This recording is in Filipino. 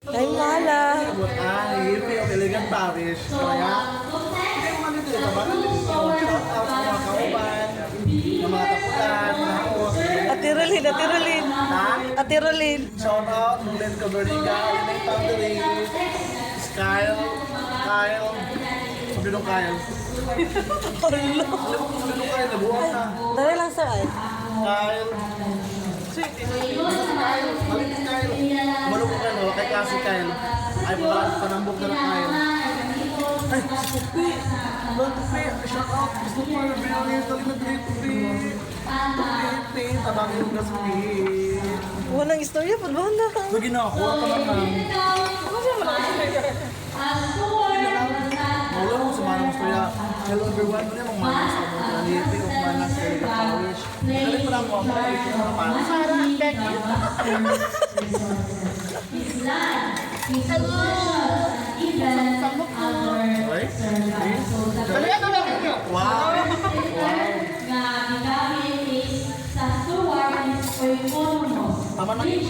Ay, mala. Hippie of Elegant Parish. Kaya, hindi mo man dito. Bakit dito? Shout out sa mga kauban, ng mga tapulan, mga host. Ate Rolin, Ate Rolin. Ha? Ate Rolin. Shout out, Mulen Caberniga, Alinay Foundry, Kyle, sabi nung Kyle. Hello. Sabi nung Kyle, nabuhat na. Dali lang sa ay. Kyle. Kyle, malinis Kyle. Malungkot ka no, kay klase Kyle. Ay, panambok na ng Kyle. Ay, si Tupi. Tupi, shout out. Gusto ko na binili. Taling na binili Tupi. Tupi, tabangin yung gaspi. Walang istorya, pagbahan na. Lagi na ako, ako lang na. Mula mo sa manang istorya. Hello everyone, muna mong manang sa mga nalipi o manang sa Liga Parish. Dali mo lang mo ako, ito na naman. Okay? Dali ano lang niyo? Wow! Wow! Tama na yun.